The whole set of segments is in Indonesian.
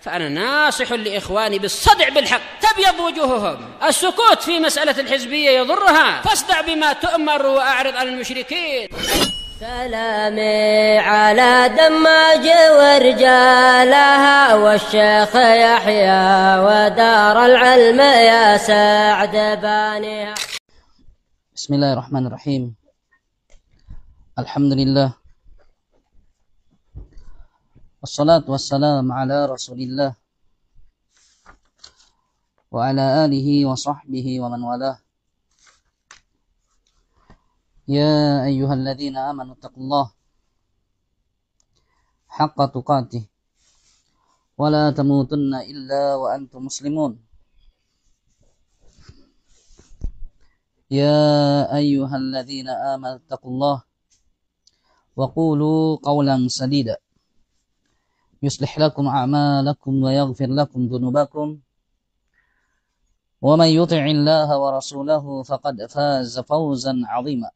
فأنا ناصح لإخواني بالصدع بالحق تبيض وجوههم. السكوت في مسألة الحزبية يضرها، فاصدع بما تؤمر وأعرض عن المشركين. سلامي على دماج ورجالها والشيخ يحيى ودار العلم يا سعد بانيها. بسم الله الرحمن الرحيم. الحمد لله والصلاة والسلام على رسول الله وعلى آله وصحبه ومن والاه. يا أيها الذين آمنوا اتقوا الله حق تقاته ولا تموتن إلا وأنتم مسلمون. يا أيها الذين آمنوا اتقوا الله وقولوا قولا سديدا يصلح لكم أعمالكم ويغفر لكم ذنوبكم ومن يطع الله ورسوله فقد فاز فوزا عظيما.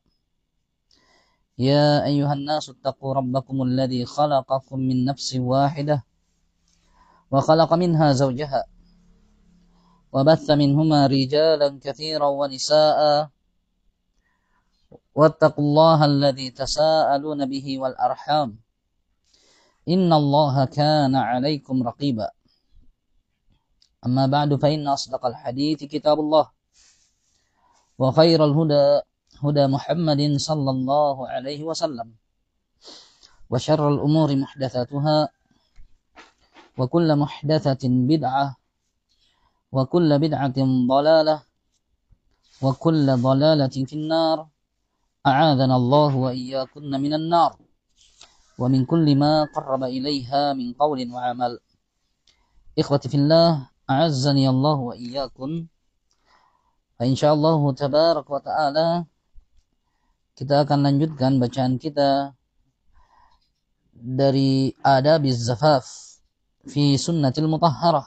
يا أيها الناس اتقوا ربكم الذي خلقكم من نفس واحدة وخلق منها زوجها وبث منهما رجالا كثيرا ونساء واتقوا الله الذي تساءلون به والأرحام إن الله كان عليكم رقيبا. أما بعد فإن أصدق الحديث كتاب الله وخير الهدى هدى محمد صلى الله عليه وسلم وشر الأمور محدثاتها وكل محدثة بدعة وكل بدعة ضلالة وكل ضلالة في النار أعاذنا الله وإياكن من النار ومن كل ما قرب إليها من قول وعمل. إخوتي في الله أعزني الله وإياكم. Insyaallah tabarak wa ta'ala kita akan lanjutkan bacaan kita dari adabiz zafaf fi sunnatil mutahharah,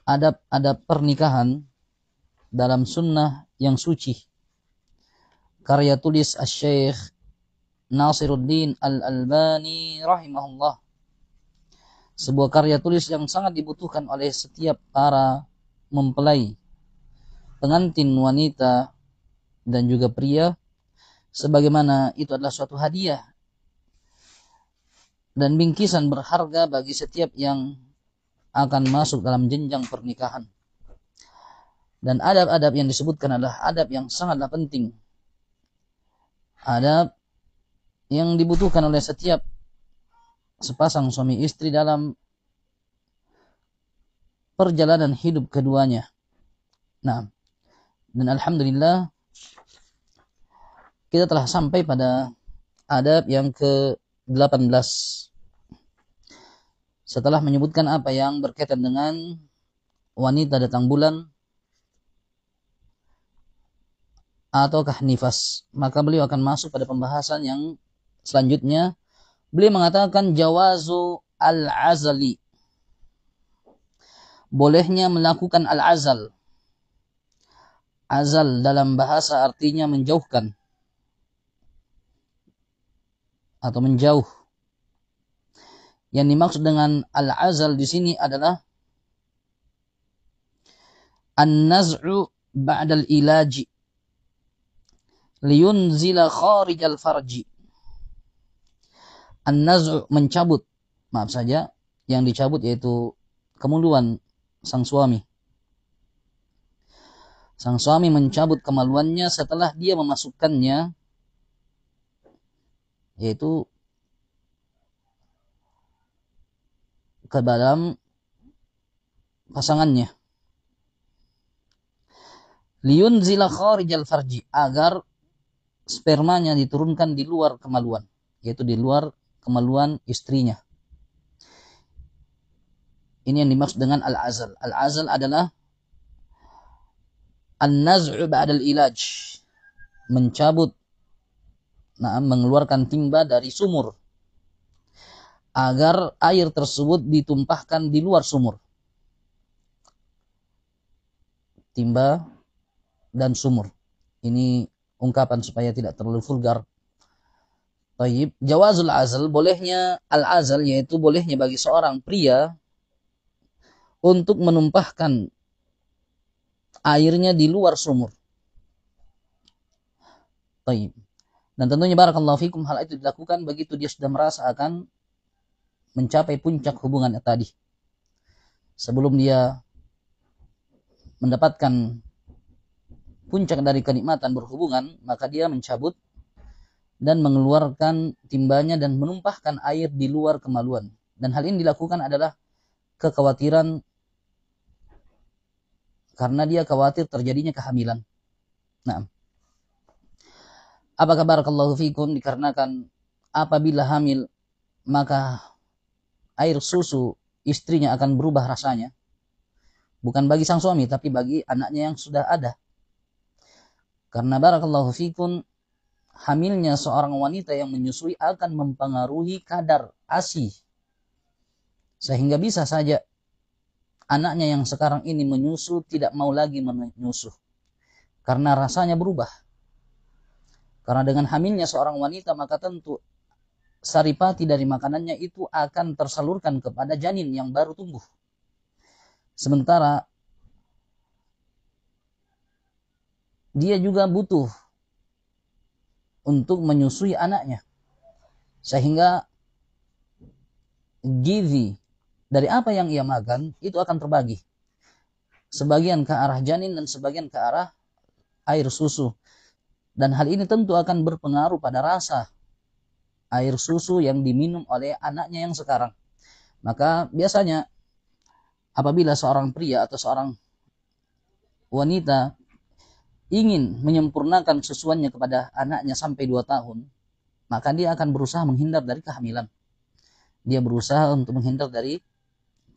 adab-adab pernikahan dalam sunnah yang suci, karya tulis Asy-Syaikh Nasiruddin Al-Albani rahimahullah. Sebuah karya tulis yang sangat dibutuhkan oleh setiap para mempelai, pengantin wanita dan juga pria, sebagaimana itu adalah suatu hadiah dan bingkisan berharga bagi setiap yang akan masuk dalam jenjang pernikahan. Dan adab-adab yang disebutkan adalah adab yang sangatlah penting, adab yang dibutuhkan oleh setiap sepasang suami istri dalam perjalanan hidup keduanya. Nah, dan alhamdulillah kita telah sampai pada adab yang ke-18. Setelah menyebutkan apa yang berkaitan dengan wanita datang bulan ataukah nifas, maka beliau akan masuk pada pembahasan yang selanjutnya. Beliau mengatakan jawazu al-azali, bolehnya melakukan al-azal. Azal dalam bahasa artinya menjauhkan atau menjauh. Yang dimaksud dengan al-azal di sini adalah an-naz'u ba'dal ilaji liyunzila kharijal farji. An-naz'u mencabut, maaf saja, yang dicabut yaitu kemaluan sang suami. Sang suami mencabut kemaluannya setelah dia memasukkannya, yaitu ke dalam pasangannya. Liyunzila kharijal farji, agar spermanya diturunkan di luar kemaluan, yaitu di luar kemaluan istrinya. Ini yang dimaksud dengan al-azal. Al-azal adalah an-naz'u ba'dal ilaj, mencabut, mengeluarkan timba dari sumur agar air tersebut ditumpahkan di luar sumur. Timba dan sumur. Ini ungkapan supaya tidak terlalu vulgar. Tayyib, jawazul azal, bolehnya al-azal, yaitu bolehnya bagi seorang pria untuk menumpahkan airnya di luar sumur. Baik. Dan tentunya barakallahu fikum hal itu dilakukan begitu dia sudah merasa akan mencapai puncak hubungannya tadi. Sebelum dia mendapatkan puncak dari kenikmatan berhubungan, maka dia mencabut dan mengeluarkan timbanya dan menumpahkan air di luar kemaluan. Dan hal ini dilakukan adalah kekhawatiran karena dia khawatir terjadinya kehamilan. Nah, apakah barakallahu fikum dikarenakan apabila hamil maka air susu istrinya akan berubah rasanya? Bukan bagi sang suami tapi bagi anaknya yang sudah ada. Karena barakallahu fikum hamilnya seorang wanita yang menyusui akan mempengaruhi kadar ASI. Sehingga bisa saja anaknya yang sekarang ini menyusu tidak mau lagi menyusu. Karena rasanya berubah. Karena dengan hamilnya seorang wanita maka tentu saripati dari makanannya itu akan tersalurkan kepada janin yang baru tumbuh. Sementara dia juga butuh untuk menyusui anaknya. Sehingga gizi dari apa yang ia makan itu akan terbagi. Sebagian ke arah janin dan sebagian ke arah air susu. Dan hal ini tentu akan berpengaruh pada rasa air susu yang diminum oleh anaknya yang sekarang. Maka biasanya apabila seorang pria atau seorang wanita ingin menyempurnakan susuannya kepada anaknya sampai 2 tahun, maka dia akan berusaha menghindar dari kehamilan. Dia berusaha untuk menghindar dari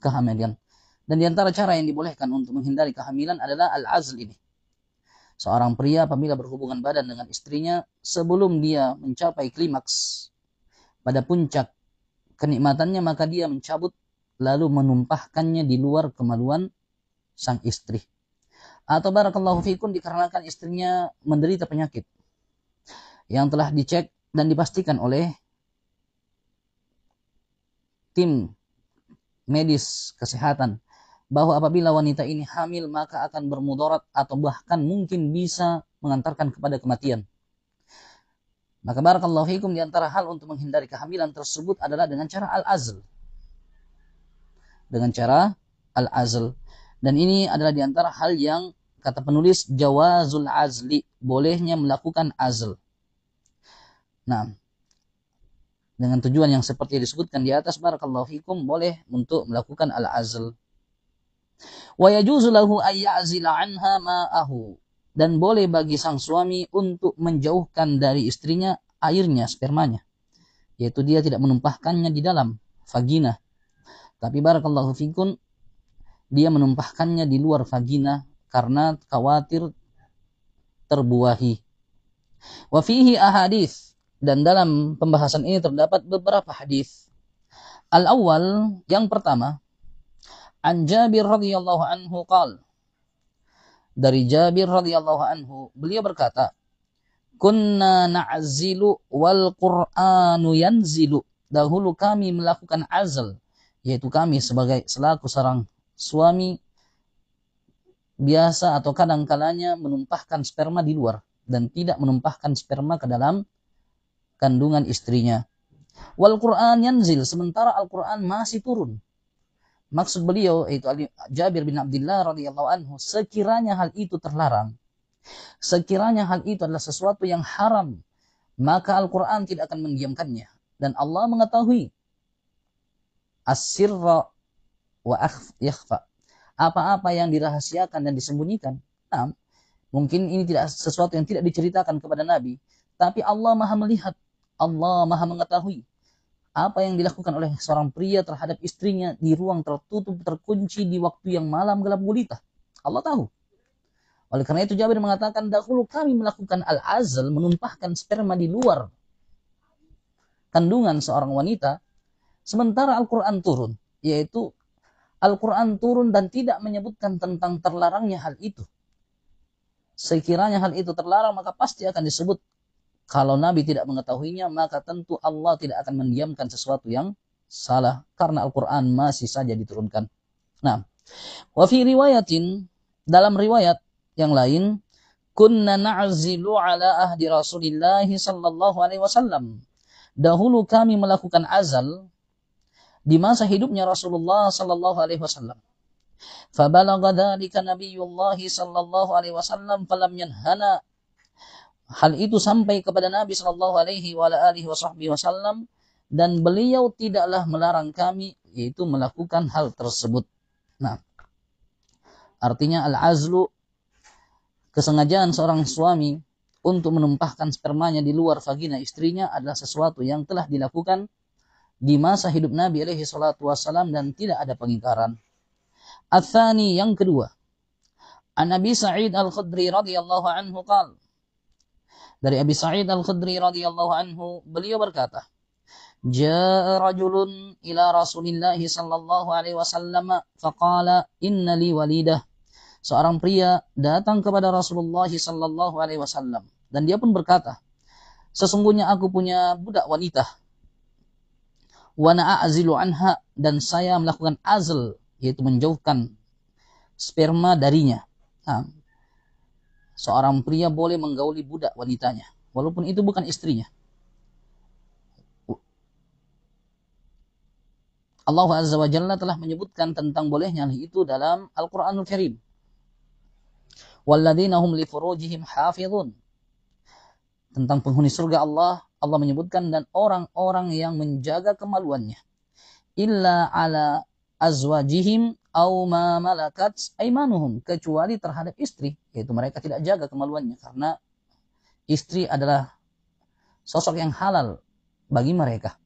kehamilan. Dan di antara cara yang dibolehkan untuk menghindari kehamilan adalah al-azl ini. Seorang pria apabila berhubungan badan dengan istrinya sebelum dia mencapai klimaks pada puncak kenikmatannya, maka dia mencabut lalu menumpahkannya di luar kemaluan sang istri. Atau barakallahu fikum dikarenakan istrinya menderita penyakit yang telah dicek dan dipastikan oleh tim medis kesehatan bahwa apabila wanita ini hamil maka akan bermudarat atau bahkan mungkin bisa mengantarkan kepada kematian. Maka barakallahu fikum di antara hal untuk menghindari kehamilan tersebut adalah dengan cara al-azl. Dengan cara al-azl. Dan ini adalah di antara hal yang kata penulis jawazul azli, bolehnya melakukan azl. Nah, dengan tujuan yang seperti disebutkan di atas barakallahu fikum boleh untuk melakukan al-azl. Wa yajuzu lahu ay ya'zila anha ma'ahu, dan boleh bagi sang suami untuk menjauhkan dari istrinya airnya, spermanya, yaitu dia tidak menumpahkannya di dalam vagina, tapi barakallahu fikum dia menumpahkannya di luar vagina karena khawatir terbuahi. Wa fihi ahadits, dan dalam pembahasan ini terdapat beberapa hadis. Al-awwal, yang pertama, an Jabir radhiyallahu anhu qala, dari Jabir radhiyallahu anhu beliau berkata, kunna na'zilu wal Qur'anu yanzilu, dahulu kami melakukan azl, yaitu kami selaku seorang suami biasa atau kadang-kalanya menumpahkan sperma di luar dan tidak menumpahkan sperma ke dalam kandungan istrinya. Wal Qur'an yanzil, sementara Al-Qur'an masih turun. Maksud beliau yaitu Jabir bin Abdullah radhiyallahu anhu, sekiranya hal itu terlarang, sekiranya hal itu adalah sesuatu yang haram, maka Al-Qur'an tidak akan mendiamkannya, dan Allah mengetahui as-sirra wa yakhfa, apa-apa yang dirahasiakan dan disembunyikan. Nah, mungkin ini tidak sesuatu yang tidak diceritakan kepada Nabi, tapi Allah Maha melihat, Allah Maha mengetahui apa yang dilakukan oleh seorang pria terhadap istrinya di ruang tertutup, terkunci di waktu yang malam gelap gulita. Allah tahu. Oleh karena itu Jabir mengatakan, dahulu kami melakukan al-azl, menumpahkan sperma di luar kandungan seorang wanita, sementara Al-Quran turun, yaitu Al-Quran turun dan tidak menyebutkan tentang terlarangnya hal itu. Sekiranya hal itu terlarang, maka pasti akan disebut. Kalau Nabi tidak mengetahuinya, maka tentu Allah tidak akan mendiamkan sesuatu yang salah, karena Al-Quran masih saja diturunkan. Nah, Wa fi riwayatin, dalam riwayat yang lain, kunna na'zilu ala ahdi Rasulillah sallallahu alaihi wasallam. Dahulu kami melakukan azal di masa hidupnya Rasulullah sallallahu alaihi wasallam. Fabalagha dzalika Nabiyullah sallallahu alaihi wasallam falam yanhana. Hal itu sampai kepada Nabi sallallahu alaihi wasallam dan beliau tidaklah melarang kami, yaitu melakukan hal tersebut. Nah, artinya al-azlu, kesengajaan seorang suami untuk menumpahkan spermanya di luar vagina istrinya adalah sesuatu yang telah dilakukan di masa hidup Nabi alaihi salatu wassalam dan tidak ada pengingkaran. Ats-tsani, yang kedua, An Abi Sa'id Al-Khudri radhiyallahu anhu qala, dari Abi Sa'id Al-Khudri radhiyallahu anhu, beliau berkata, Ja'a rajulun ila Rasulillah sallallahu alaihi wasallam faqala inna li walidah. Seorang pria datang kepada Rasulullah sallallahu alaihi wasallam dan dia pun berkata, sesungguhnya aku punya budak wanita. Wa na'azilu anha, dan saya melakukan azl, yaitu menjauhkan sperma darinya. Nah, seorang pria boleh menggauli budak wanitanya walaupun itu bukan istrinya. Allah Azza wa Jalla telah menyebutkan tentang bolehnya hal itu dalam Al-Quranul Karim. Walladzina hum li furujihim hafizun. Tentang penghuni surga Allah menyebutkan, dan orang-orang yang menjaga kemaluannya. Illa ala azwajihim aw ma malakat aimanuhum, kecuali terhadap istri, yaitu mereka tidak jaga kemaluannya karena istri adalah sosok yang halal bagi mereka.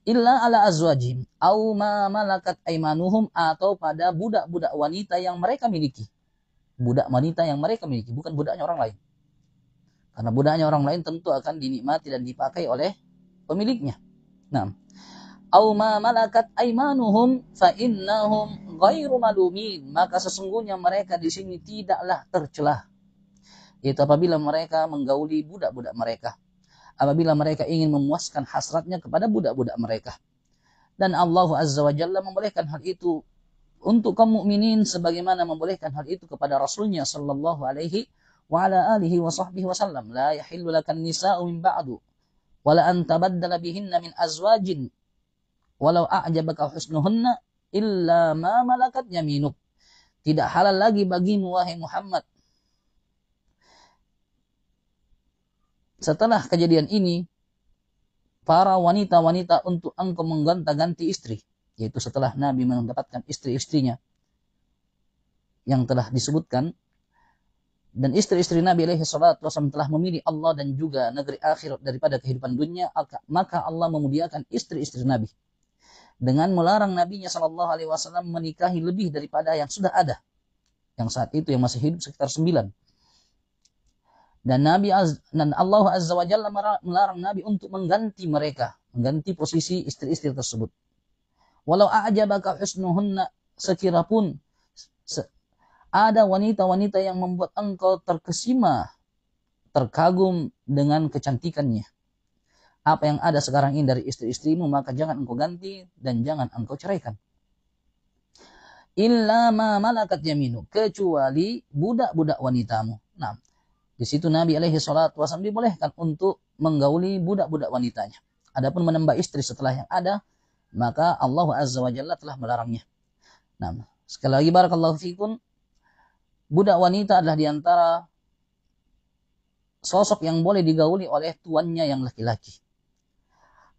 Illa ala azwajihim aw ma malakat aimanuhum, atau pada budak-budak wanita yang mereka miliki. Budak wanita yang mereka miliki, bukan budaknya orang lain. Karena budaknya orang lain tentu akan dinikmati dan dipakai oleh pemiliknya. Nah, aw ma malakat aimanuhum fa innahum ghairu malumin, maka sesungguhnya mereka di sini tidaklah tercelah. Itu apabila mereka menggauli budak-budak mereka, apabila mereka ingin memuaskan hasratnya kepada budak-budak mereka. Dan Allah Azza wa Jalla membolehkan hal itu untuk kaum mukminin sebagaimana membolehkan hal itu kepada Rasulnya sallallahu alaihi wa ala alihi wa sahbihi wasallam. La yahillu lakan nisa'u min ba'du wa la an tabaddala bihinna min azwajin walau a'jabaka husnuhunna illa ma malakat yaminuk. Tidak halal lagi bagimu wahai Muhammad setelah kejadian ini para wanita-wanita untuk engkau menggonta-ganti istri, yaitu setelah Nabi mendapatkan istri-istrinya yang telah disebutkan, dan istri-istri Nabi alaihi salatu wasallam telah memilih Allah dan juga negeri akhirat daripada kehidupan dunia, maka Allah memuliakan istri-istri Nabi dengan melarang Nabinya sallallahu alaihi wasallam menikahi lebih daripada yang sudah ada, yang saat itu yang masih hidup sekitar 9. Dan Allah Azza wa Jalla melarang Nabi untuk mengganti mereka, mengganti posisi istri-istri tersebut. Walau a'jabaka husnuhunna, sekira pun ada wanita-wanita yang membuat engkau terkesima, terkagum dengan kecantikannya. Apa yang ada sekarang ini dari istri-istrimu, maka jangan engkau ganti dan jangan engkau ceraikan. Illa ma malakat yaminu, kecuali budak-budak wanitamu. Nah, di situ Nabi alaihi salatu wasallam dibolehkan untuk menggauli budak-budak wanitanya. Adapun menambah istri setelah yang ada, maka Allah Azza wa Jalla telah melarangnya. Nah, sekali lagi barakallahu fikum, budak wanita adalah diantara sosok yang boleh digauli oleh tuannya yang laki-laki.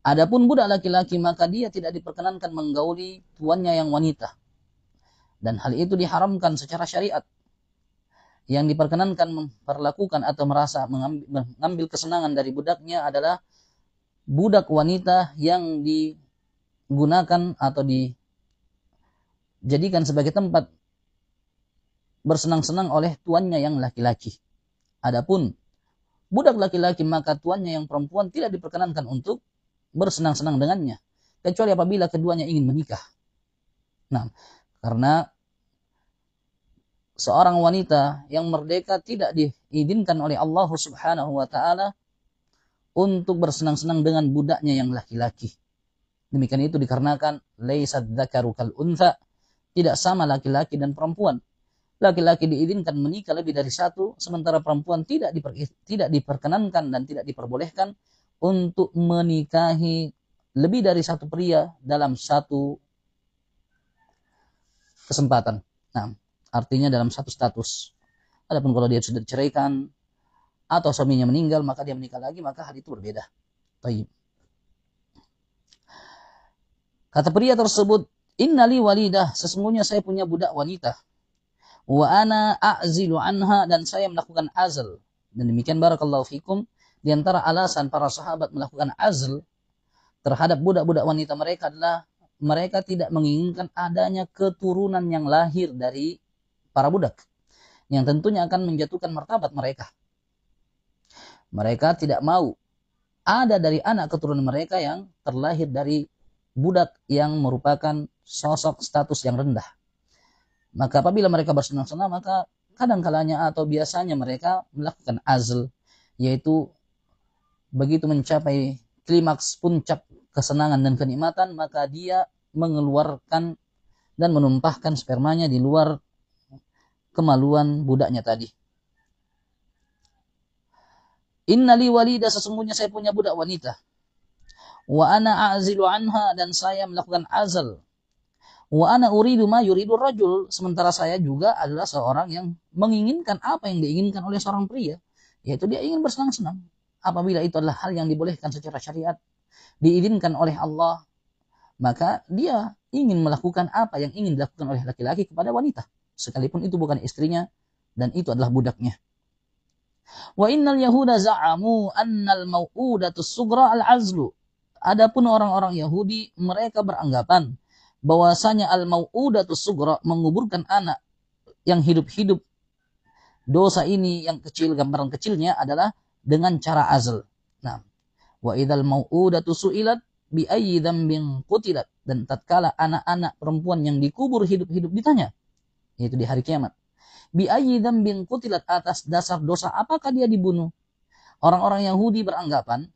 Adapun budak laki-laki, maka dia tidak diperkenankan menggauli tuannya yang wanita. Dan hal itu diharamkan secara syariat. Yang diperkenankan memperlakukan atau merasa mengambil kesenangan dari budaknya adalah budak wanita yang digunakan atau dijadikan sebagai tempat bersenang-senang oleh tuannya yang laki-laki. Adapun budak laki-laki, maka tuannya yang perempuan tidak diperkenankan untuk bersenang-senang dengannya, kecuali apabila keduanya ingin menikah. Nah, karena seorang wanita yang merdeka tidak diizinkan oleh Allah Subhanahu wa taala untuk bersenang-senang dengan budaknya yang laki-laki. Demikian itu dikarenakan laisad dzakaru kal untha, Tidak sama laki-laki dan perempuan. Laki-laki diizinkan menikah lebih dari satu, sementara perempuan tidak diperkenankan dan tidak diperbolehkan untuk menikahi lebih dari satu pria dalam satu kesempatan. Nah, artinya dalam satu status. Adapun kalau dia sudah diceraikan atau suaminya meninggal, maka dia menikah lagi, maka hal itu berbeda. Baik. Kata pria tersebut, innali walidah, sesungguhnya saya punya budak wanita. Wa ana a'zilu anha, dan saya melakukan azl. Dan demikian barakallahu fikum, di antara alasan para sahabat melakukan azl terhadap budak-budak wanita mereka adalah mereka tidak menginginkan adanya keturunan yang lahir dari para budak, yang tentunya akan menjatuhkan martabat mereka. Mereka tidak mau ada dari anak keturunan mereka yang terlahir dari budak yang merupakan sosok status yang rendah. Maka apabila mereka bersenang-senang, maka kadang-kalanya atau biasanya mereka melakukan azl, yaitu begitu mencapai klimaks puncak kesenangan dan kenikmatan, maka dia mengeluarkan dan menumpahkan spermanya di luar kemaluan budaknya tadi. Innali walida, sesungguhnya saya punya budak wanita. Wa ana a'zilu anha, dan saya melakukan azal. Wa ana uridu ma yuridu rajul, sementara saya juga adalah seorang yang menginginkan apa yang diinginkan oleh seorang pria, yaitu dia ingin bersenang-senang. Apabila itu adalah hal yang dibolehkan secara syariat, diizinkan oleh Allah, maka dia ingin melakukan apa yang ingin dilakukan oleh laki-laki kepada wanita, sekalipun itu bukan istrinya dan itu adalah budaknya. Wa innal yahuda za'amu annal mau'udatus sugra al-azlu. Adapun orang-orang Yahudi, mereka beranggapan bahwasanya al-mau'udatus sugra, menguburkan anak yang hidup-hidup, dosa ini yang kecil, gambaran kecilnya adalah dengan cara azl. Nah, wa idzal mau'udatu su'ilat bi ayyi dzambin qutilat, dan tatkala anak-anak perempuan yang dikubur hidup-hidup ditanya, yaitu di hari kiamat, bi ayyi dzambin qutilat, atas dasar dosa apakah dia dibunuh? Orang-orang Yahudi beranggapan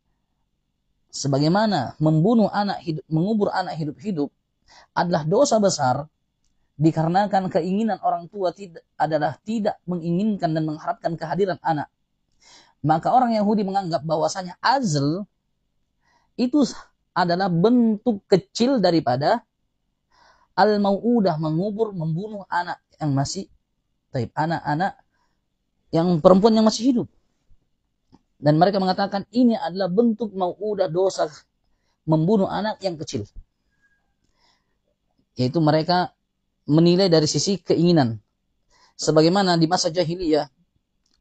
sebagaimana membunuh anak hidup, mengubur anak hidup-hidup adalah dosa besar, dikarenakan keinginan orang tua adalah tidak menginginkan dan mengharapkan kehadiran anak. Maka orang Yahudi menganggap bahwasanya azl itu adalah bentuk kecil daripada al-mau'udah, mengubur, membunuh anak yang masih anak-anak yang perempuan yang masih hidup. Dan mereka mengatakan ini adalah bentuk mau'udah, dosa membunuh anak yang kecil. Yaitu mereka menilai dari sisi keinginan. Sebagaimana di masa jahiliyah,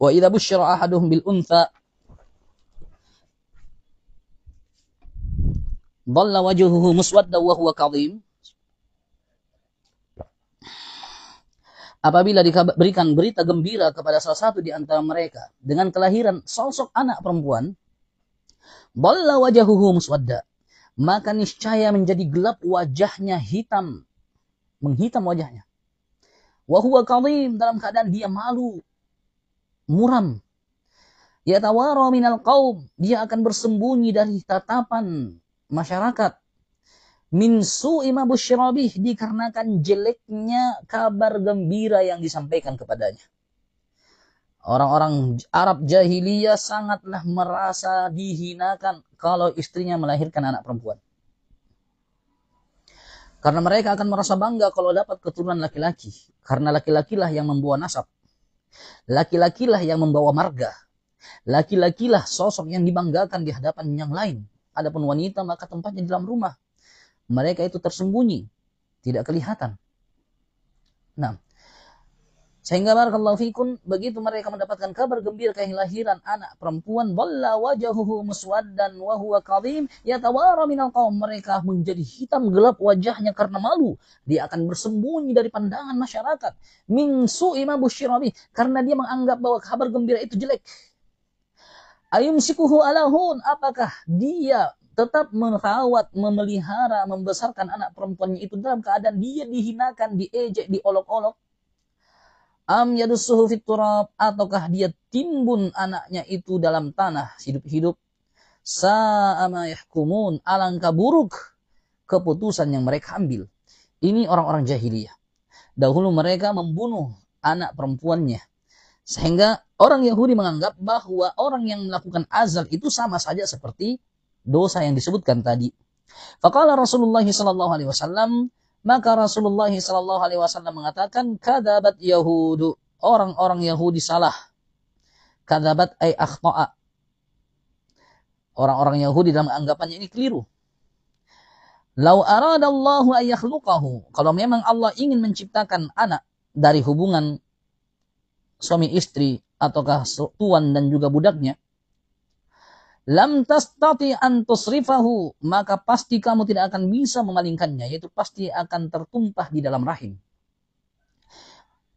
wa idza busyira ahaduhum bil untha dhalla wajhuhu muswadda wa huwa kadhim. Apabila diberikan berita gembira kepada salah satu di antara mereka dengan kelahiran sosok anak perempuan, dhalla wajhuhu muswadda, maka niscaya menjadi gelap wajahnya, hitam, menghitam wajahnya. Wa huwa kadhim, dalam keadaan dia malu, muram. Yatawara minal qaum, dia akan bersembunyi dari tatapan masyarakat. Min su'i ma busyira bih, dikarenakan jeleknya kabar gembira yang disampaikan kepadanya. Orang-orang Arab jahiliyah sangatlah merasa dihinakan kalau istrinya melahirkan anak perempuan. Karena mereka akan merasa bangga kalau dapat keturunan laki-laki. Karena laki-lakilah yang membawa nasab. Laki-lakilah yang membawa marga. Laki-lakilah sosok yang dibanggakan di hadapan yang lain. Adapun wanita maka tempatnya di dalam rumah. Mereka itu tersembunyi, tidak kelihatan. Nah, sehingga barakallahu fikum, begitu mereka mendapatkan kabar gembira kelahiran anak perempuan, dhalla wajhuhu muswaddan wa huwa kadhim yatawara minal qaum, mereka menjadi hitam gelap wajahnya karena malu. Dia akan bersembunyi dari pandangan masyarakat. Min su'i ma busyira bih, karena dia menganggap bahwa kabar gembira itu jelek. Ayumsikuhu ala hun, apakah dia tetap merawat, memelihara, membesarkan anak perempuannya itu dalam keadaan dia dihinakan, diejek, diolok-olok? Am yadussuhu fit turab, ataukah dia timbun anaknya itu dalam tanah hidup-hidup? Sa'a ma yahkumun, alangkah buruk keputusan yang mereka ambil. Ini orang-orang jahiliyah. Dahulu mereka membunuh anak perempuannya. Sehingga orang Yahudi menganggap bahwa orang yang melakukan azal itu sama saja seperti dosa yang disebutkan tadi. Faqala Rasulullah sallallahu alaihi wasallam, maka Rasulullah sallallahu alaihi wasallam mengatakan, kadzabat yahudu, orang-orang Yahudi salah. Kadzabat ay akhta'a. Orang-orang Yahudi dalam anggapannya ini keliru. Lau aradallahu ay yakhluqahu, kalau memang Allah ingin menciptakan anak dari hubungan suami istri ataukah tuan dan juga budaknya, lam tastati an tusrifahu, maka pasti kamu tidak akan bisa memalingkannya, yaitu pasti akan tertumpah di dalam rahim.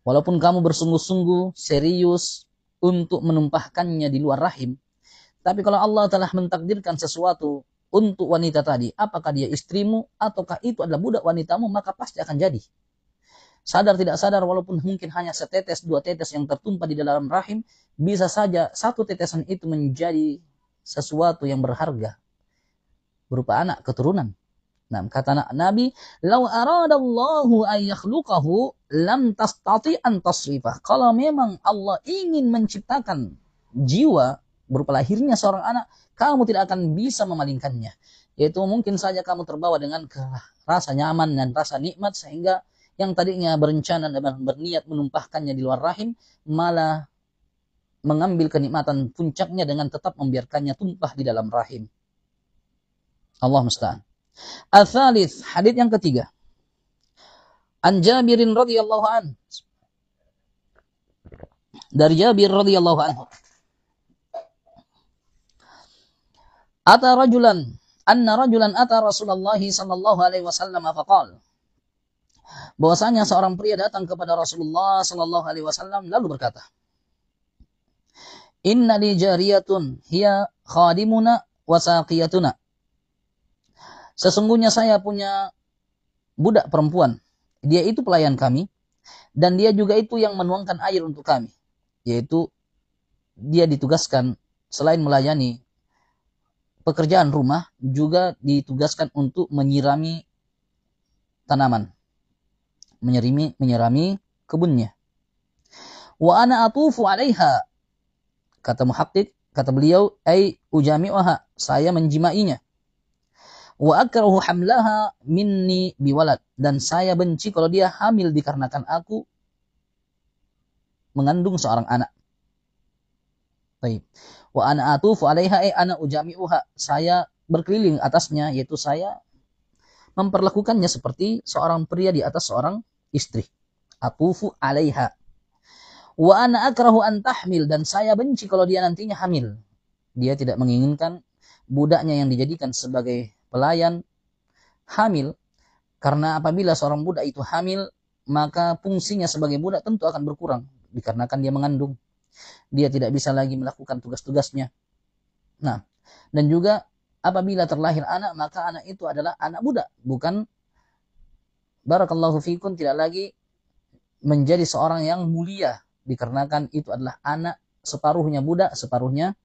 Walaupun kamu bersungguh-sungguh serius untuk menumpahkannya di luar rahim, tapi kalau Allah telah mentakdirkan sesuatu untuk wanita tadi, apakah dia istrimu ataukah itu adalah budak wanitamu, maka pasti akan jadi. Sadar tidak sadar, walaupun mungkin hanya setetes, dua tetes yang tertumpah di dalam rahim, bisa saja satu tetesan itu menjadi sesuatu yang berharga berupa anak keturunan. Nah, kata Nabi, "Lau aradallahu ay yakhluqahu lam tastati an tasrifah." Kalau memang Allah ingin menciptakan jiwa berupa lahirnya seorang anak, kamu tidak akan bisa memalingkannya. Yaitu mungkin saja kamu terbawa dengan rasa nyaman dan rasa nikmat, sehingga yang tadinya berencana dan berniat menumpahkannya di luar rahim, malah mengambil kenikmatan puncaknya dengan tetap membiarkannya tumpah di dalam rahim. Allah musta'an. Al-thalith, hadits yang ketiga. An Jabirin radhiyallahu an. Dari Jabir radhiyallahu anhu. Anna rajulan ata Rasulullah sallallahu alaihi wasallam faqala. Bahwasanya seorang pria datang kepada Rasulullah sallallahu alaihi wasallam lalu berkata, "Inna li jariyatun hiya khadimuna wa saqiyatuna." Sesungguhnya saya punya budak perempuan, dia itu pelayan kami dan dia juga itu yang menuangkan air untuk kami. Yaitu dia ditugaskan selain melayani pekerjaan rumah, juga ditugaskan untuk menyirami tanaman, menyirami kebunnya. Wa ana atufu 'alaiha, kata muhakkik, kata beliau, ai ujami'uha, saya menjimainya. Wa akrahu hamlaha minni biwalad, dan saya benci kalau dia hamil dikarenakan aku mengandung seorang anak. Baik. Wa ana atufu 'alaiha ay ana ujami'uha, saya berkeliling atasnya, yaitu saya memperlakukannya seperti seorang pria di atas seorang istri. Atufu 'alaiha. Wa ana akrahu an tahmil, dan saya benci kalau dia nantinya hamil. Dia tidak menginginkan budaknya yang dijadikan sebagai pelayan hamil, karena apabila seorang budak itu hamil, maka fungsinya sebagai budak tentu akan berkurang dikarenakan dia mengandung. Dia tidak bisa lagi melakukan tugas-tugasnya. Nah, dan juga apabila terlahir anak, maka anak itu adalah anak budak, bukan, barakallahu fikum, tidak lagi menjadi seorang yang mulia, dikarenakan itu adalah anak separuhnya budak, separuhnya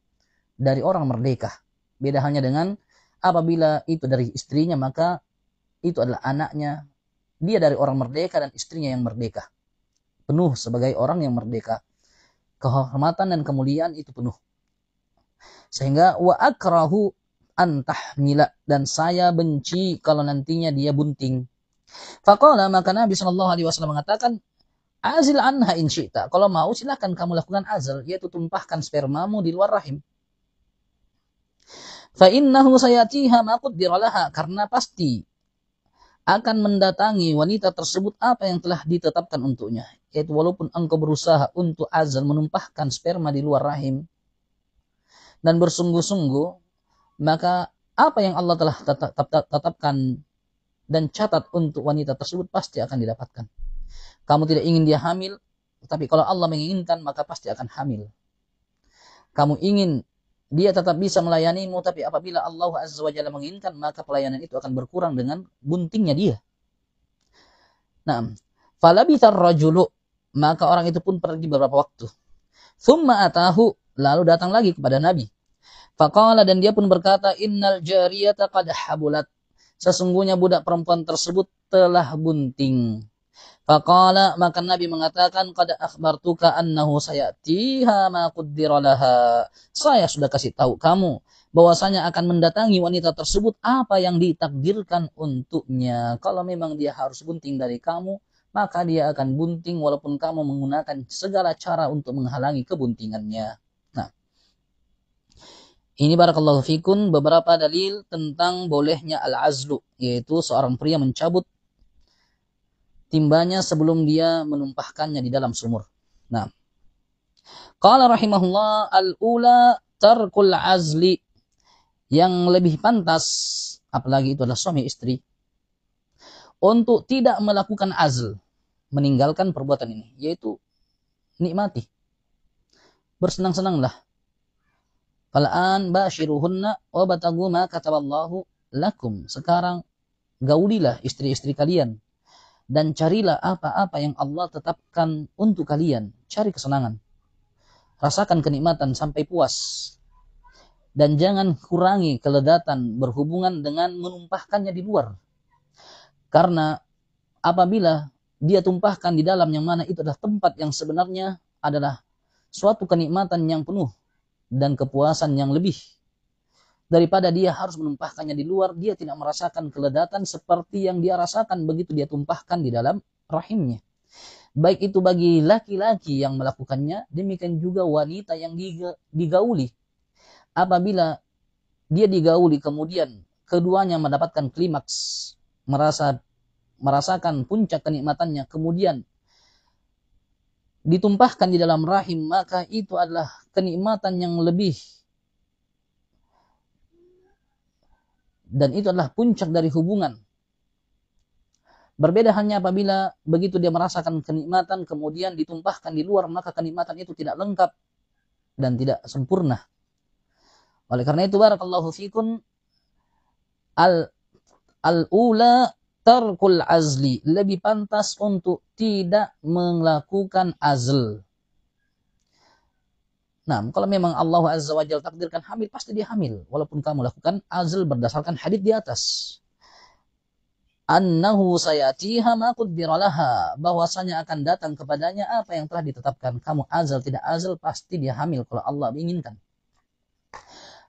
dari orang merdeka. Beda halnya dengan apabila itu dari istrinya, maka itu adalah anaknya, dia dari orang merdeka dan istrinya yang merdeka. Penuh sebagai orang yang merdeka. Kehormatan dan kemuliaan itu penuh. Sehingga wa akrahu an tahmila, dan saya benci kalau nantinya dia bunting. Faqala, maka Nabi sallallahu alaihi wasallam mengatakan, azil anha in syi'ta, kalau mau silakan kamu lakukan azal, yaitu tumpahkan spermamu di luar rahim. Fa innahu sayatiha ma qaddara laha, karena pasti akan mendatangi wanita tersebut apa yang telah ditetapkan untuknya. Yaitu walaupun engkau berusaha untuk azal menumpahkan sperma di luar rahim dan bersungguh-sungguh, maka apa yang Allah telah tetapkan dan catat untuk wanita tersebut pasti akan didapatkan. Kamu tidak ingin dia hamil, tapi kalau Allah menginginkan maka pasti akan hamil. Kamu ingin dia tetap bisa melayanimu, tapi apabila Allah Azza wa Jalla menginginkan, maka pelayanan itu akan berkurang dengan buntingnya dia. Nah, falabithar rajulu, maka orang itu pun pergi beberapa waktu. Thumma atahu, lalu datang lagi kepada Nabi. Faqala, dan dia pun berkata, innal jariyata qad habulat, sesungguhnya budak perempuan tersebut telah bunting. Faqala, maka Nabi mengatakan, qad akhbartuka annahu sayatiha ma qaddara laha. Saya sudah kasih tahu kamu bahwasanya akan mendatangi wanita tersebut apa yang ditakdirkan untuknya. Kalau memang dia harus bunting dari kamu, maka dia akan bunting walaupun kamu menggunakan segala cara untuk menghalangi kebuntingannya. Nah, ini barakallahu fikun beberapa dalil tentang bolehnya al-azlu, yaitu seorang pria mencabut timbanya sebelum dia menumpahkannya di dalam sumur. Nah, qala rahimahullah, al-ula tarkul azli, yang lebih pantas, apalagi itu adalah suami istri, untuk tidak melakukan azl, meninggalkan perbuatan ini, yaitu nikmati, bersenang-senanglah. Fal'an bashiruhunna wa batagu ma kataballahu lakum. Sekarang gaulilah istri-istri kalian dan carilah apa-apa yang Allah tetapkan untuk kalian. Cari kesenangan. Rasakan kenikmatan sampai puas. Dan jangan kurangi keledatan berhubungan dengan menumpahkannya di luar. Karena apabila dia tumpahkan di dalam yang mana itu adalah tempat yang sebenarnya adalah suatu kenikmatan yang penuh dan kepuasan yang lebih. Daripada dia harus menumpahkannya di luar, dia tidak merasakan keledatan seperti yang dia rasakan begitu dia tumpahkan di dalam rahimnya. Baik itu bagi laki-laki yang melakukannya, demikian juga wanita yang digauli. Apabila dia digauli kemudian keduanya mendapatkan klimaks, merasakan puncak kenikmatannya, kemudian ditumpahkan di dalam rahim, maka itu adalah kenikmatan yang lebih. Dan itu adalah puncak dari hubungan. Berbeda hanya apabila begitu dia merasakan kenikmatan kemudian ditumpahkan di luar, maka kenikmatan itu tidak lengkap dan tidak sempurna. Oleh karena itu barakallahu fikun, al-ula tarkul azli, lebih pantas untuk tidak melakukan azl. Nah, kalau memang Allah Azza wa Jalla takdirkan hamil, pasti dia hamil. Walaupun kamu lakukan azl berdasarkan hadits di atas. Annahu sayatiha ma qaddara laha, bahwasanya akan datang kepadanya apa yang telah ditetapkan. Kamu azl tidak azl, pasti dia hamil kalau Allah inginkan.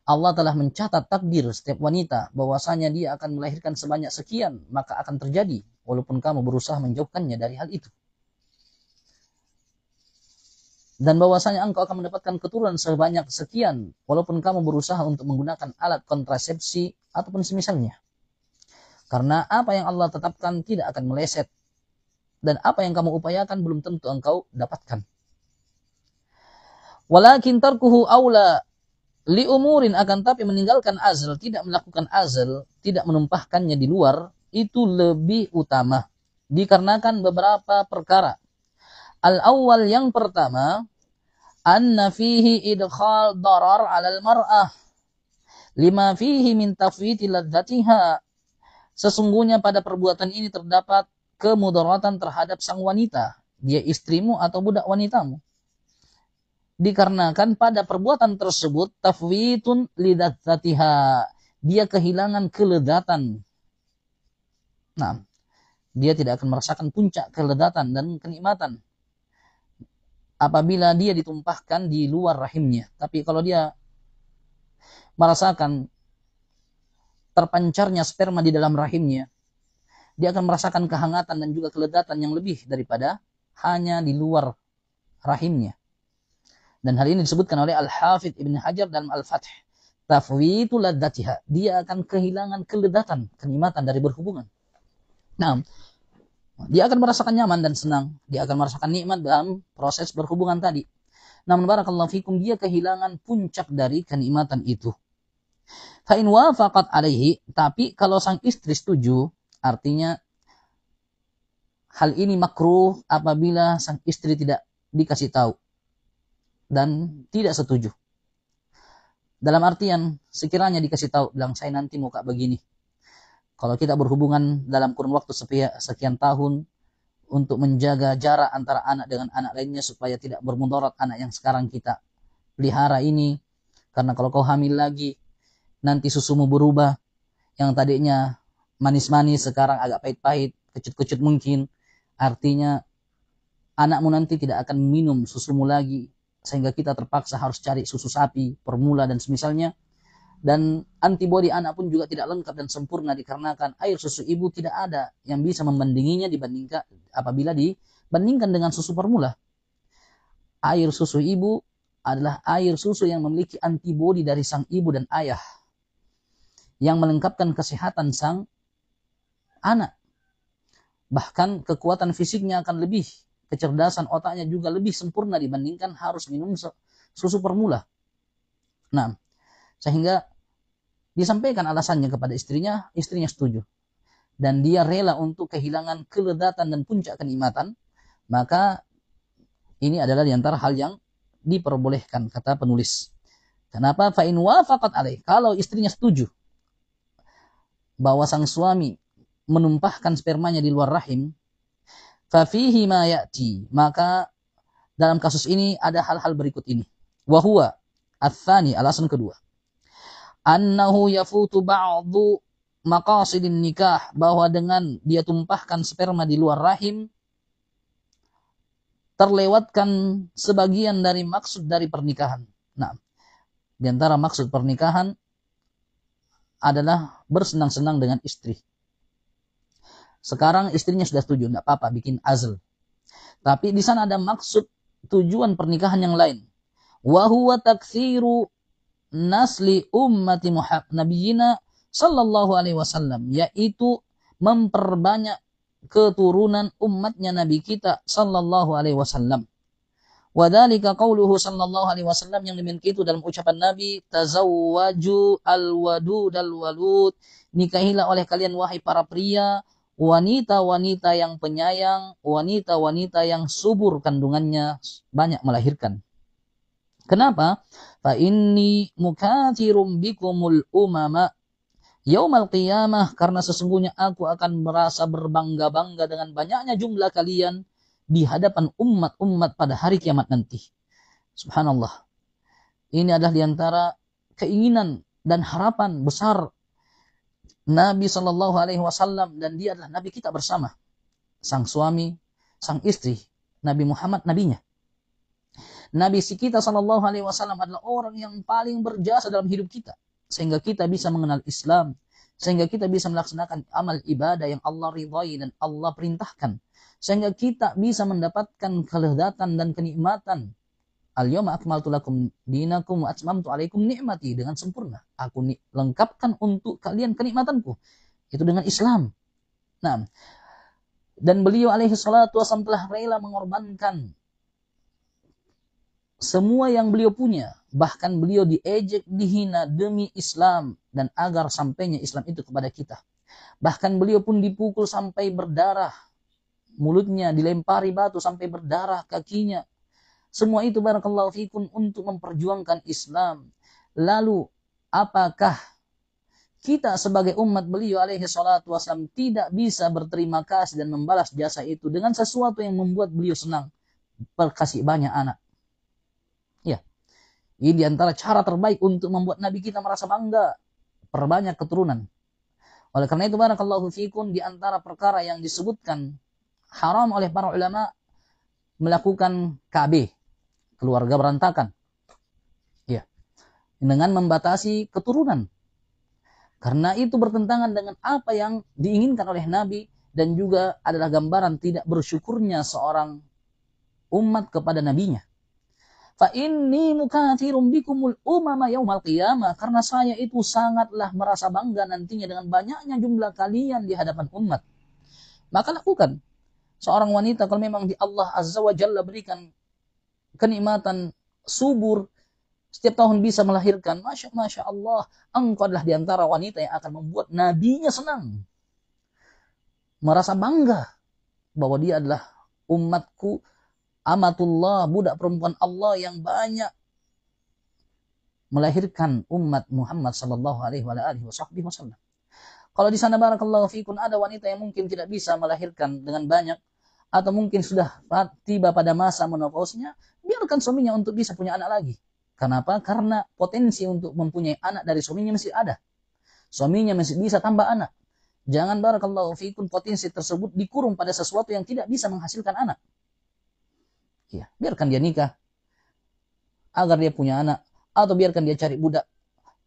Allah telah mencatat takdir setiap wanita bahwasanya dia akan melahirkan sebanyak sekian, maka akan terjadi walaupun kamu berusaha menjauhkannya dari hal itu. Dan bahwasanya engkau akan mendapatkan keturunan sebanyak sekian walaupun kamu berusaha untuk menggunakan alat kontrasepsi ataupun semisalnya. Karena apa yang Allah tetapkan tidak akan meleset, dan apa yang kamu upayakan belum tentu engkau dapatkan. Walakin tarkuhu aula li umurin, akan tapi meninggalkan azl, tidak melakukan azl, tidak menumpahkannya di luar, itu lebih utama dikarenakan beberapa perkara. Al-awwal, yang pertama, anna fihi idkhal darar 'alal mar'ah lima fihi min tafwiti ladzatiha. Sesungguhnya pada perbuatan ini terdapat kemudaratan terhadap sang wanita, dia istrimu atau budak wanitamu. Dikarenakan pada perbuatan tersebut tafwitun lidzatiha, dia kehilangan keledatan. Nah, dia tidak akan merasakan puncak keledatan dan kenikmatan apabila dia ditumpahkan di luar rahimnya. Tapi kalau dia merasakan terpancarnya sperma di dalam rahimnya, dia akan merasakan kehangatan dan juga keledatan yang lebih daripada hanya di luar rahimnya. Dan hal ini disebutkan oleh Al-Hafidh Ibn Hajar dalam Al-Fath. Tafwitu ladzatiha, dia akan kehilangan keledatan, kenikmatan dari berhubungan. Nah, dia akan merasakan nyaman dan senang. Dia akan merasakan nikmat dalam proses berhubungan tadi. Namun barakallahu fikum, dia kehilangan puncak dari kenikmatan itu. Fa in wafaqat alaihi, tapi kalau sang istri setuju, artinya hal ini makruh apabila sang istri tidak dikasih tahu dan tidak setuju. Dalam artian, sekiranya dikasih tahu, bilang saya nanti mau kak begini. Kalau kita berhubungan dalam kurun waktu sekian tahun untuk menjaga jarak antara anak dengan anak lainnya supaya tidak bermudarat anak yang sekarang kita pelihara ini. Karena kalau kau hamil lagi, nanti susumu berubah. Yang tadinya manis-manis sekarang agak pahit-pahit, kecut-kecut mungkin. Artinya anakmu nanti tidak akan minum susumu lagi, sehingga kita terpaksa harus cari susu sapi, formula dan semisalnya. Dan antibodi anak pun juga tidak lengkap dan sempurna dikarenakan air susu ibu tidak ada yang bisa membandinginya dibandingkan apabila dibandingkan dengan susu formula. Air susu ibu adalah air susu yang memiliki antibodi dari sang ibu dan ayah yang melengkapkan kesehatan sang anak. Bahkan kekuatan fisiknya akan lebih, kecerdasan otaknya juga lebih sempurna dibandingkan harus minum susu formula. Nah, sehingga disampaikan alasannya kepada istrinya setuju. Dan dia rela untuk kehilangan keledatan dan puncak kenikmatan, maka ini adalah di antara hal yang diperbolehkan, kata penulis. Kenapa? Fa in wafaqat alaih. Kalau istrinya setuju bahwa sang suami menumpahkan spermanya di luar rahim, fa fihi ma ya'ti, maka dalam kasus ini ada hal-hal berikut ini. Wa huwa ats-tsani, alasan kedua. Annahu yafutu ba'dhu maqasidin nikah, bahwa dengan dia tumpahkan sperma di luar rahim terlewatkan sebagian dari maksud dari pernikahan. Nah, di antara maksud pernikahan adalah bersenang-senang dengan istri. Sekarang istrinya sudah setuju, tidak apa-apa bikin azl. Tapi di sana ada maksud tujuan pernikahan yang lain. Wa huwa taksiru nasli ummati nabiyina sallallahu alaihi wasallam, yaitu memperbanyak keturunan umatnya Nabi kita sallallahu alaihi wasallam. Wa dzalika qauluhu sallallahu alaihi wasallam, yang demikian itu dalam ucapan Nabi, tazawwaju al-wadud al-walud, nikahilah oleh kalian wahai para pria wanita-wanita yang penyayang, wanita-wanita yang subur kandungannya, banyak melahirkan. Kenapa? Fa inni mukatsirum bikumul umama yaumal qiyamah, karena sesungguhnya aku akan merasa berbangga-bangga dengan banyaknya jumlah kalian di hadapan umat-umat pada hari kiamat nanti. Subhanallah. Ini adalah diantara keinginan dan harapan besar Nabi Shallallahu Alaihi Wasallam, dan dia adalah Nabi kita bersama, sang suami, sang istri, Nabi Muhammad, nabinya. Nabi si kita Shallallahu Alaihi Wasallam adalah orang yang paling berjasa dalam hidup kita, sehingga kita bisa mengenal Islam, sehingga kita bisa melaksanakan amal ibadah yang Allah ridhai dan Allah perintahkan, sehingga kita bisa mendapatkan kelezatan dan kenikmatan. Al-yawma akmaltu lakum dinakum wa atmamtu alaikum ni'mati, dengan sempurna aku lengkapkan untuk kalian kenikmatanku, itu dengan Islam. Nah, dan beliau alaihi salatu wasallam telah rela mengorbankan semua yang beliau punya, bahkan beliau diejek, dihina demi Islam dan agar sampainya Islam itu kepada kita. Bahkan beliau pun dipukul sampai berdarah, mulutnya dilempari batu sampai berdarah kakinya. Semua itu barakallahu fikum untuk memperjuangkan Islam. Lalu apakah kita sebagai umat beliau alaihi salatu wasallam tidak bisa berterima kasih dan membalas jasa itu dengan sesuatu yang membuat beliau senang? Berkasih banyak anak. Ya, ini diantara cara terbaik untuk membuat Nabi kita merasa bangga. Perbanyak keturunan. Oleh karena itu barakallahu fikum, diantara perkara yang disebutkan haram oleh para ulama melakukan KB, keluarga berantakan. Ya. Dengan membatasi keturunan. Karena itu bertentangan dengan apa yang diinginkan oleh Nabi dan juga adalah gambaran tidak bersyukurnya seorang umat kepada nabinya. Fa inni mukatsirum bikumul umama yaumal qiyamah, karena saya itu sangatlah merasa bangga nantinya dengan banyaknya jumlah kalian di hadapan umat. Maka lakukan. Seorang wanita kalau memang di Allah Azza wa Jalla berikan kenikmatan subur, setiap tahun bisa melahirkan, Masya Allah, engkau adalah diantara wanita yang akan membuat nabinya senang. Merasa bangga bahwa dia adalah umatku, amatullah, budak perempuan Allah yang banyak melahirkan umat Muhammad sallallahu alaihi wasallam. Kalau di sana barakallahu fikum ada wanita yang mungkin tidak bisa melahirkan dengan banyak, atau mungkin sudah tiba pada masa menopausnya, biarkan suaminya untuk bisa punya anak lagi. Kenapa? Karena potensi untuk mempunyai anak dari suaminya masih ada. Suaminya masih bisa tambah anak. Jangan barakallahu fikum potensi tersebut dikurung pada sesuatu yang tidak bisa menghasilkan anak. Ya, biarkan dia nikah agar dia punya anak, atau biarkan dia cari budak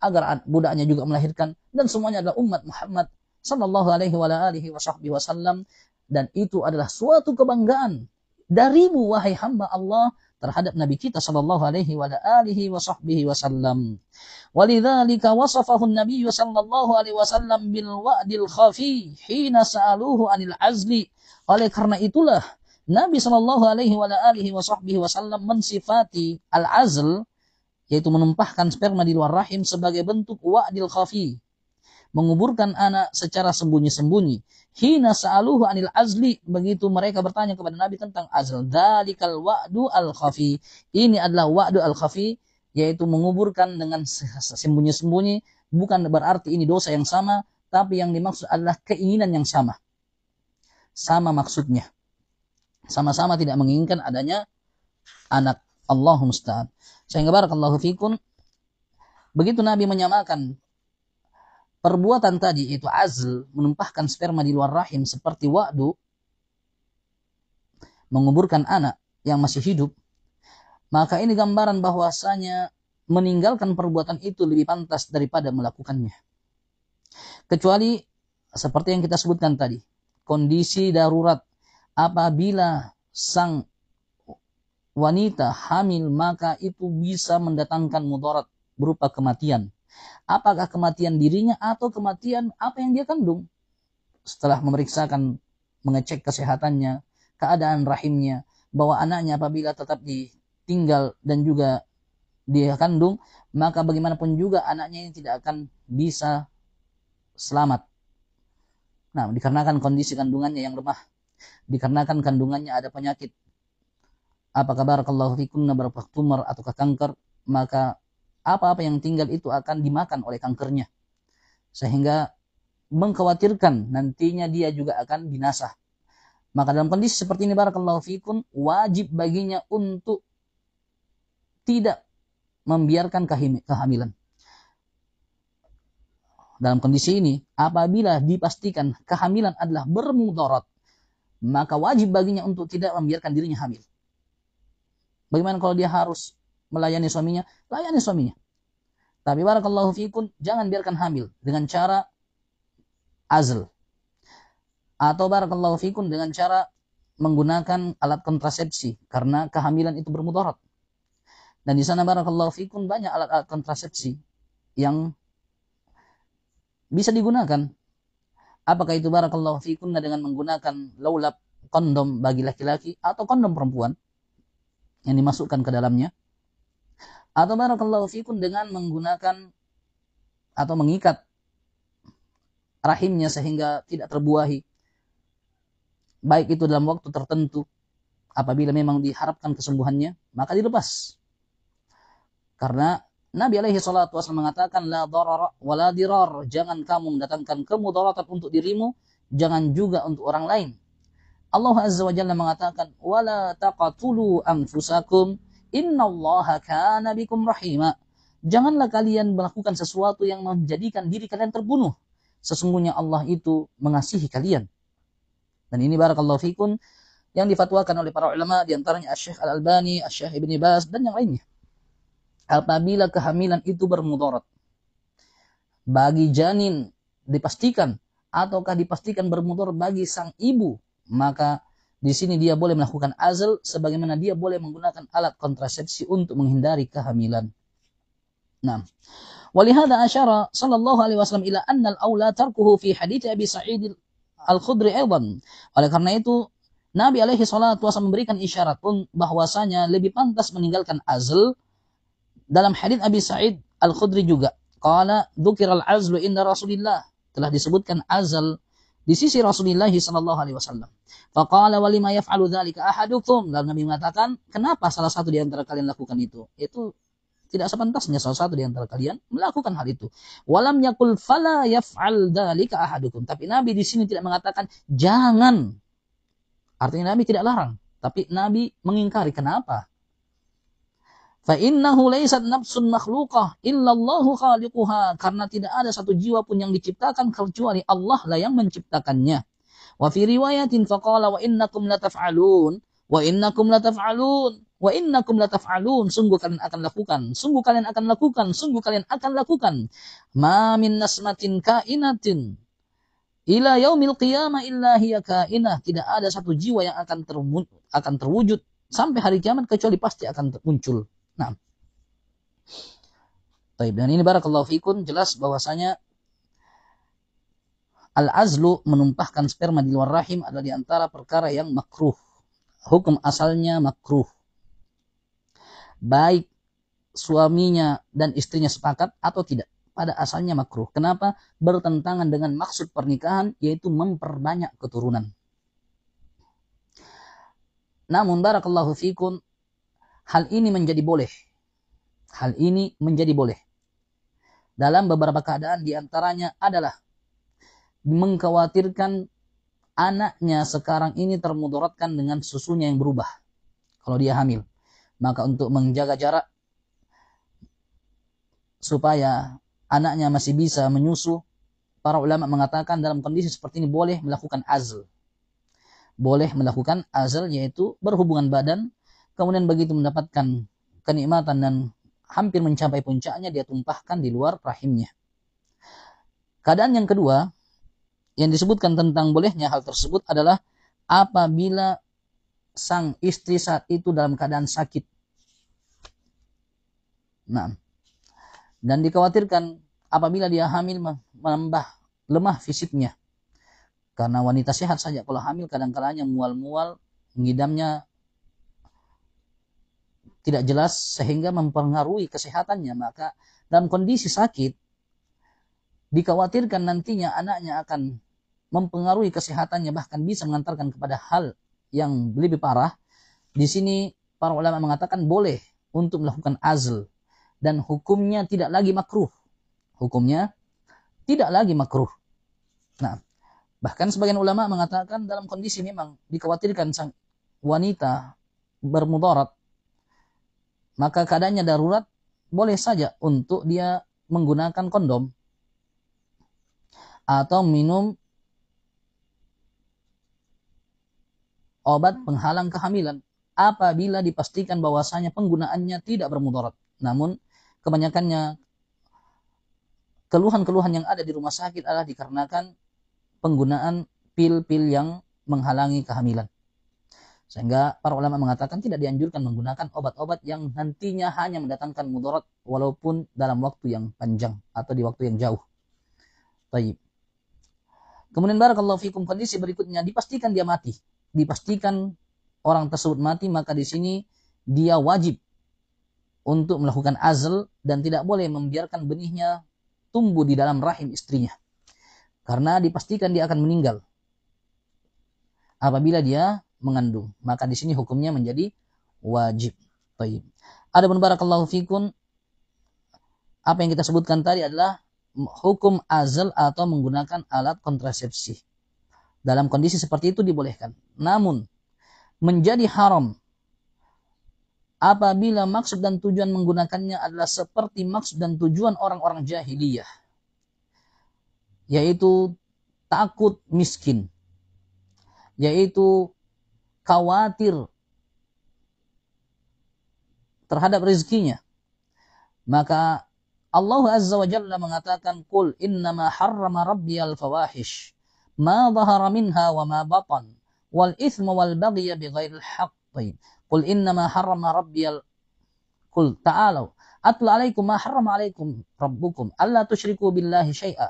agar budaknya juga melahirkan, dan semuanya adalah umat Muhammad sallallahu alaihi wasallam, dan itu adalah suatu kebanggaan darimu wahai hamba Allah terhadap Nabi kita sallallahu alaihi wasallam. Walidzalika wasafahu an-nabiy sallallahu alaihi wasallam bil wa'dil khafi hina sa'aluhu 'anil azli. Oleh karena itulah Nabi sallallahu alaihi wasallam mensifati al-azl, yaitu menumpahkan sperma di luar rahim, sebagai bentuk wa'dil khafi, menguburkan anak secara sembunyi-sembunyi. Hina sa'aluhu 'anil azli, begitu mereka bertanya kepada Nabi tentang azl. Dzalikal wa'du al-khafi. Ini adalah wa'du al-khafi, yaitu menguburkan dengan sembunyi-sembunyi. Bukan berarti ini dosa yang sama, tapi yang dimaksud adalah keinginan yang sama. Sama maksudnya. Sama-sama tidak menginginkan adanya anak. Allahumma musta'an. Sehingga barakallahu fikum, begitu Nabi menyamakan perbuatan tadi, yaitu azl, menumpahkan sperma di luar rahim, seperti wa'du, menguburkan anak yang masih hidup, maka ini gambaran bahwasanya meninggalkan perbuatan itu lebih pantas daripada melakukannya. Kecuali seperti yang kita sebutkan tadi, kondisi darurat, apabila sang wanita hamil, maka itu bisa mendatangkan mudarat berupa kematian. Apakah kematian dirinya atau kematian apa yang dia kandung? Setelah memeriksakan, mengecek kesehatannya, keadaan rahimnya, bahwa anaknya apabila tetap ditinggal dan juga dia kandung, maka bagaimanapun juga anaknya ini tidak akan bisa selamat. Nah, dikarenakan kondisi kandungannya yang lemah, dikarenakan kandungannya ada penyakit, apakah barakallahu fikunna berupa tumor atau kanker, maka apa-apa yang tinggal itu akan dimakan oleh kankernya, sehingga mengkhawatirkan nantinya dia juga akan binasa. Maka dalam kondisi seperti ini barakallahu fikum, wajib baginya untuk tidak membiarkan kehamilan. Dalam kondisi ini, apabila dipastikan kehamilan adalah bermudarat, maka wajib baginya untuk tidak membiarkan dirinya hamil. Bagaimana kalau dia harus melayani suaminya? Layani suaminya. Tapi barakallahu fikum, jangan biarkan hamil dengan cara azl. Atau barakallahu fikum dengan cara menggunakan alat kontrasepsi, karena kehamilan itu bermudarat. Dan di sana barakallahu fikum banyak alat-alat kontrasepsi yang bisa digunakan. Apakah itu barakallahu fikum dengan menggunakan laulab, kondom bagi laki-laki, atau kondom perempuan yang dimasukkan ke dalamnya, atau barakallahu fikum dengan menggunakan atau mengikat rahimnya sehingga tidak terbuahi, baik itu dalam waktu tertentu. Apabila memang diharapkan kesembuhannya, maka dilepas. Karena Nabi alaihi salatu wasallam mengatakan, la darara wa la dirar, jangan kamu mendatangkan kemudaratan untuk dirimu, jangan juga untuk orang lain. Allah azza wa jalla mengatakan, wala taqatulu anfusakum innallaha kana bikum rahima. Janganlah kalian melakukan sesuatu yang menjadikan diri kalian terbunuh. Sesungguhnya Allah itu mengasihi kalian. Dan ini barakallahu fikum yang difatwakan oleh para ulama, diantaranya Asy-Syaikh Al-Albani, Asy-Syaikh Ibnu Baz, dan yang lainnya. Apabila kehamilan itu bermudarat bagi janin dipastikan, ataukah dipastikan bermudarat bagi sang ibu, maka di sini dia boleh melakukan azl, sebagaimana dia boleh menggunakan alat kontrasepsi untuk menghindari kehamilan. Nah, walihada asyara sallallahu alaihi wasallam ila anna al-aula tarkuhu fi hadits Abi Sa'id Al-Khudri aidan. Oleh karena itu Nabi alaihi salatu wasallam memberikan isyarat pun bahwasanya lebih pantas meninggalkan azl dalam hadits Abi Sa'id Al-Khudri juga. Qala dzukiral azlu inda Rasulillah, telah disebutkan azl di sisi Rasulullah sallallahu alaihi wasallam. Faqala walima yaf'alu dzalika ahadukum. Lalu Nabi mengatakan, kenapa salah satu di antara kalian lakukan itu? Itu tidak sepantasnya salah satu di antara kalian melakukan hal itu. Walam yaqul fala yaf'al dzalika ahadukum. Tapi Nabi di sini tidak mengatakan jangan. Artinya Nabi tidak larang, tapi Nabi mengingkari. Kenapa? Fa innahu laysat nafsun makhluqah illallahu khaliquha, karena tidak ada satu jiwa pun yang diciptakan kecuali Allah lah yang menciptakannya. Wa fi riwayatin faqala wa innakum lataf'alun wa innakum lataf'alun wa innakum lataf'alun, sungguh kalian akan lakukan, sungguh kalian akan lakukan, sungguh kalian akan lakukan. Ma min nasmatin kainatin ila yaumil qiyamah illa hiya kainah, tidak ada satu jiwa yang akan terwujud sampai hari kiamat kecuali pasti akan muncul. Nah, baik, dan ini barakallahu fikum jelas bahwasanya al-azlu, menumpahkan sperma di luar rahim, adalah di antara perkara yang makruh. Hukum asalnya makruh. Baik suaminya dan istrinya sepakat atau tidak, pada asalnya makruh. Kenapa? Bertentangan dengan maksud pernikahan, yaitu memperbanyak keturunan. Namun barakallahu fikum, hal ini menjadi boleh. Hal ini menjadi boleh. Dalam beberapa keadaan, diantaranya adalah mengkhawatirkan anaknya sekarang ini termudaratkan dengan susunya yang berubah. Kalau dia hamil, maka untuk menjaga jarak supaya anaknya masih bisa menyusu, para ulama mengatakan dalam kondisi seperti ini boleh melakukan azl. Boleh melakukan azl, yaitu berhubungan badan, kemudian begitu mendapatkan kenikmatan dan hampir mencapai puncaknya, dia tumpahkan di luar rahimnya. Keadaan yang kedua yang disebutkan tentang bolehnya hal tersebut adalah apabila sang istri saat itu dalam keadaan sakit. Nah, dan dikhawatirkan apabila dia hamil menambah lemah fisiknya. Karena wanita sehat saja kalau hamil kadang-kadangnya mual-mual, ngidamnya tidak jelas sehingga mempengaruhi kesehatannya. Maka dalam kondisi sakit, dikhawatirkan nantinya anaknya akan mempengaruhi kesehatannya, bahkan bisa mengantarkan kepada hal yang lebih parah. Di sini para ulama mengatakan boleh untuk melakukan azl, dan hukumnya tidak lagi makruh. Hukumnya tidak lagi makruh. Nah, bahkan sebagian ulama mengatakan dalam kondisi memang dikhawatirkan sang wanita bermudarat, maka keadaannya darurat, boleh saja untuk dia menggunakan kondom atau minum obat penghalang kehamilan apabila dipastikan bahwasanya penggunaannya tidak bermudarat. Namun kebanyakannya keluhan-keluhan yang ada di rumah sakit adalah dikarenakan penggunaan pil-pil yang menghalangi kehamilan. Sehingga para ulama mengatakan tidak dianjurkan menggunakan obat-obat yang nantinya hanya mendatangkan mudarat walaupun dalam waktu yang panjang atau di waktu yang jauh. Baik. Kemudian barakallahu fikum, kondisi berikutnya dipastikan dia mati. Dipastikan orang tersebut mati, maka di sini dia wajib untuk melakukan azl dan tidak boleh membiarkan benihnya tumbuh di dalam rahim istrinya. Karena dipastikan dia akan meninggal apabila dia mengandung. Maka di sini hukumnya menjadi wajib. Baik. Adapun barakallahu fikum, apa yang kita sebutkan tadi adalah hukum azl atau menggunakan alat kontrasepsi. Dalam kondisi seperti itu dibolehkan. Namun menjadi haram apabila maksud dan tujuan menggunakannya adalah seperti maksud dan tujuan orang-orang jahiliyah, yaitu takut miskin, yaitu khawatir terhadap rezekinya. Maka Allah Azza wa Jalla mengatakan, "Qul innama harrama rabbiyal fawahish ma dhahara minha wa ma batan wal ithma wal baghya bighairil haqq." Qul innama harrama rabbiyal, qul ta'alu atlu alaikum ma harrama alaikum rabbukum alla tusyriku billahi syai'a.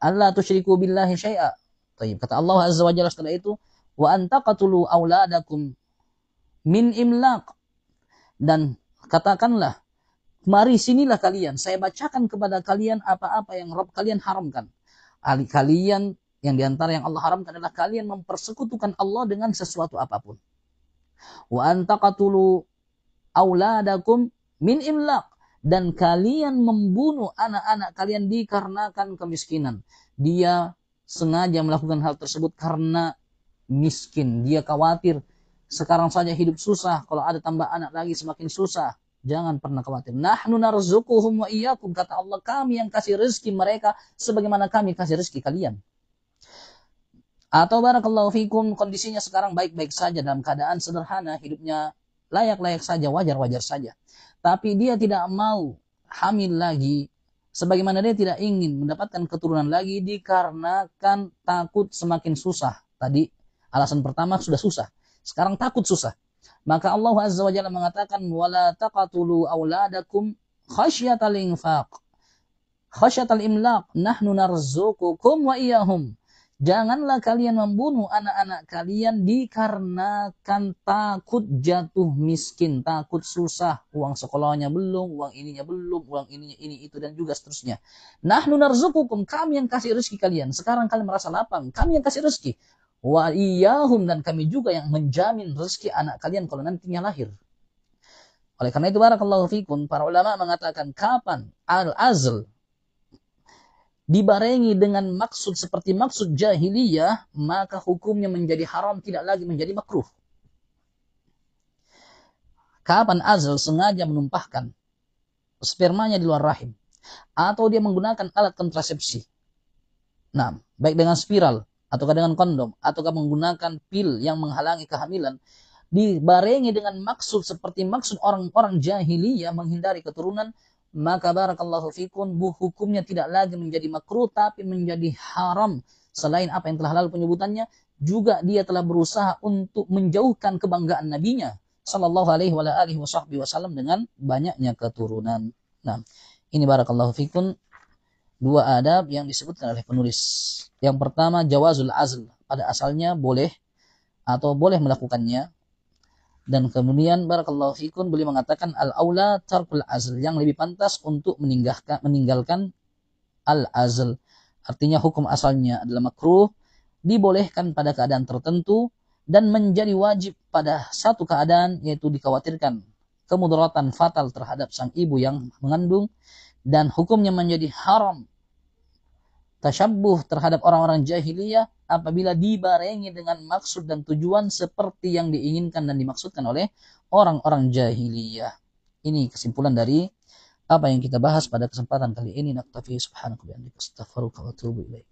Alla tusyriku billahi syai'a. Baik, kata Allah Azza wa Jalla setelah itu, wa antaqatulu auladakum min imlaq, dan katakanlah, mari sinilah kalian, saya bacakan kepada kalian apa-apa yang Rabb kalian haramkan. Kalian yang diantara yang Allah haramkan adalah kalian mempersekutukan Allah dengan sesuatu apapun. Wa antaqatulu auladakum min imlaq, dan kalian membunuh anak-anak kalian dikarenakan kemiskinan. Dia sengaja melakukan hal tersebut karena miskin. Dia khawatir sekarang saja hidup susah, kalau ada tambah anak lagi semakin susah. Jangan pernah khawatir. Nahnu narzuquhum wa iyyakum, kata Allah, kami yang kasih rezeki mereka sebagaimana kami kasih rezeki kalian. Atau barakallahu fikum, kondisinya sekarang baik-baik saja dalam keadaan sederhana, hidupnya layak-layak saja, wajar-wajar saja. Tapi dia tidak mau hamil lagi, sebagaimana dia tidak ingin mendapatkan keturunan lagi dikarenakan takut semakin susah. Tadi alasan pertama sudah susah, sekarang takut susah. Maka Allah Azza wa Jalla mengatakan, wala taqatulu auladakum khasyatal infaq, khasyatal imlaq, nahnu narzuqukum wa iyyahum. Janganlah kalian membunuh anak-anak kalian dikarenakan takut jatuh miskin, takut susah, uang sekolahnya belum, uang ininya belum, uang ininya ini itu dan juga seterusnya. Nahnu narzuqukum, kami yang kasih rezeki kalian. Sekarang kalian merasa lapang, kami yang kasih rezeki. Wa iyyahum, dan kami juga yang menjamin rezeki anak kalian kalau nantinya lahir. Oleh karena itu barakallahu fikum, para ulama mengatakan kapan al-azl dibarengi dengan maksud seperti maksud jahiliyah, maka hukumnya menjadi haram, tidak lagi menjadi makruh. Kapan azl sengaja menumpahkan spermanya di luar rahim, atau dia menggunakan alat kontrasepsi, nah, baik dengan spiral, ataukah dengan kondom, ataukah menggunakan pil yang menghalangi kehamilan, dibarengi dengan maksud seperti maksud orang-orang jahiliyah menghindari keturunan, maka barakallahu fikum, hukumnya tidak lagi menjadi makruh tapi menjadi haram. Selain apa yang telah lalu penyebutannya, juga dia telah berusaha untuk menjauhkan kebanggaan nabinya sallallahu alaihi wasallam dengan banyaknya keturunan. Nah, ini barakallahu fikum dua adab yang disebutkan oleh penulis. Yang pertama, jawazul azl, pada asalnya boleh atau boleh melakukannya. Dan kemudian barakallahu fikum, beliau mengatakan al-aula tarkul azl, yang lebih pantas untuk meninggalkan al-azl. Artinya hukum asalnya adalah makruh, dibolehkan pada keadaan tertentu, dan menjadi wajib pada satu keadaan, yaitu dikhawatirkan kemudaratan fatal terhadap sang ibu yang mengandung, dan hukumnya menjadi haram, tasyabbuh terhadap orang-orang jahiliyah apabila dibarengi dengan maksud dan tujuan seperti yang diinginkan dan dimaksudkan oleh orang-orang jahiliyah. Ini kesimpulan dari apa yang kita bahas pada kesempatan kali ini. Naktafi subhanallahi wa bihamdihi, astaghfiruka wa atubu ilaik.